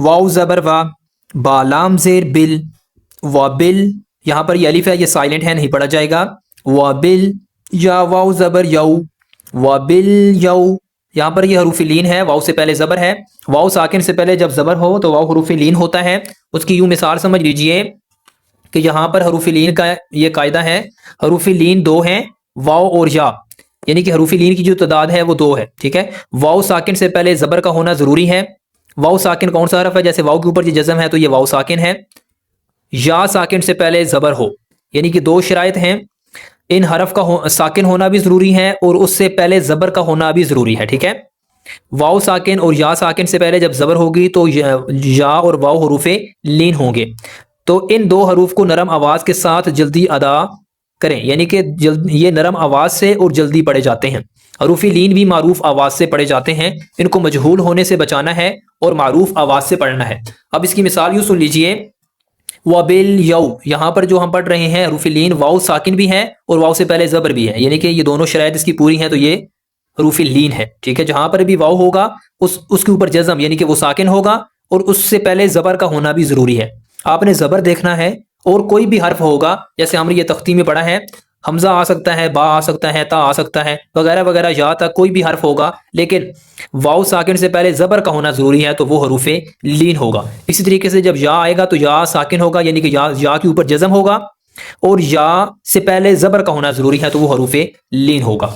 واو زبر وا، با لام زیر بل، و بل، یہاں پر یہ الف ہے، یہ سائلنٹ ہے، نہیں پڑھا جائے گا، و بل، یا واو زبر یو، و بل یو، یہاں پر یہ حروف لین ہے، واو سے پہلے زبر ہے، واو ساکن سے پہلے جب زبر ہو تو واو حروف لین ہوتا ہے۔ اس کی یوں مثال سمجھ لیجئے کہ یہاں پر حروف لین کا یہ قاعدہ ہے، حروف لین دو ہیں، واو اور یا، یعنی کہ حروف لین کی جو تعداد ہے وہ دو ہے، ٹھیک ہے۔ واو ساکن سے پہلے زبر کا ہونا ضروری ہے۔ واو ساکن کون سا حرف ہے؟ جیسے واو کے اوپر یہ جزم ہے تو یہ واو ساکن ہے۔ یا ساکن سے پہلے زبر ہو، یعنی کہ دو شرائط ہیں، ان حرف کا ساکن ہونا بھی ضروری ہے اور اس سے پہلے زبر کا ہونا بھی ضروری ہے، ٹھیک ہے۔ واو ساکن اور یا ساکن سے پہلے جب زبر ہوگی تو یا اور واو حروف لین ہوں گے، تو ان دو حروف کو نرم آواز کے ساتھ جلدی ادا کریں، یعنی کہ یہ نرم آواز سے اور جلدی پڑھے جاتے ہیں۔ حروف لین بھی معروف آواز سے پڑھے جاتے ہیں، ان کو مجہول ہونے سے بچانا ہے اور معروف آواز سے پڑھنا ہے۔ اب اس کی مثال یوں سن لیجئے، وَبِلْ یو، یہاں پر جو ہم پڑھ رہے ہیں حروف لین واو ساکن بھی ہے اور واو سے پہلے زبر بھی ہے، یعنی کہ یہ دونوں شرائط اس کی پوری ہیں تو یہ حروف لین ہے، ٹھیک ہے۔ جہاں پر بھی واو ہوگا اس کے اوپر جزم، یعنی کہ وہ ساکن ہوگا اور اس سے پہلے زبر کا ہونا بھی ضروری ہے۔ آپ نے زبر دیکھنا ہے، اور کوئی بھی حرف ہوگا، جیسے ہم نے یہ تختی میں پڑھا ہے، حمزہ آ سکتا ہے، با آ سکتا ہے، تا آ سکتا ہے، وغیرہ وغیرہ، یا تک کوئی بھی حرف ہوگا، لیکن واو ساکن سے پہلے زبر کا ہونا ضروری ہے تو وہ حروف لین ہوگا۔ اسی طریقے سے جب یا آئے گا تو یا ساکن ہوگا، یعنی کہ یا کے اوپر جزم ہوگا، اور یا سے پہلے زبر کا ہونا ضروری ہے تو وہ حروف لین ہوگا۔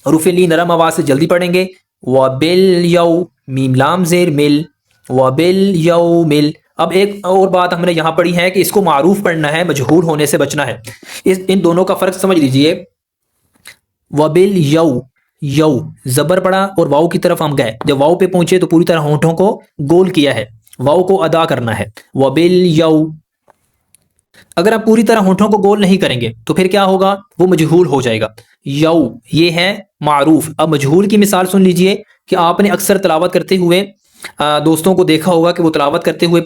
حروف لین نرم آواز سے جلدی پڑھیں گے، وَبِلْ یَوْ، میم لام زیر مل، وَبِلْ یَوْمِل۔ اب ایک اور بات ہم نے یہاں پڑھی ہے کہ اس کو معروف پڑھنا ہے، مجہول ہونے سے بچنا ہے۔ ان دونوں کا فرق سمجھ لیجئے، وَبِلْ یَوْ، یو زبر پڑا اور واو کی طرف ہم گئے، جب واو پہ پہنچے تو پوری طرح ہونٹوں کو گول کیا ہے، واو کو ادا کرنا ہے، وَبِلْ یَوْ۔ اگر آپ پوری طرح ہونٹوں کو گول نہیں کریں گے تو پھر کیا ہوگا؟ وہ مجہول ہو جائے گا۔ یو یہ ہے معروف۔ اب مجہول کی مثال سن لیجئے کہ آپ نے اکثر تلاوت کرتے ہوئے دوستوں کو دیکھا ہوگا کہ وہ تلاوت کرتے ہوئے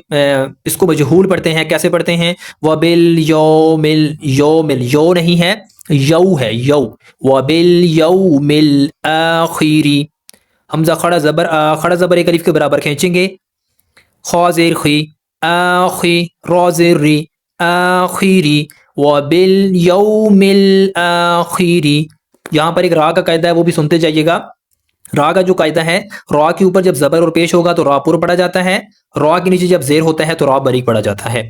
اس کو مجہول پڑھتے ہیں۔ کیسے پڑھتے ہیں؟ وَبِالْيَوْمِ الْيَوْمِ، یو نہیں ہے، یو ہے، یو، وَبِالْيَوْمِ الْآخِرِ۔ حمزہ کھڑا زبر ایک الف کے برابر کھینچیں گے، خا زیر خی، آخی، را زیر ری، آخری، وَبِالْيَوْمِ الْآخِرِ۔ یہاں پر ایک را کا قاعدہ ہے، وہ بھی سنتے جائیے گا۔ را کا جو قاعدہ ہے، را کے اوپر جب زبر اور پیش ہوگا تو را پر پڑھا جاتا ہے، را کے نیچے جب زیر ہوتا ہے تو را باریک پڑھا جاتا ہے۔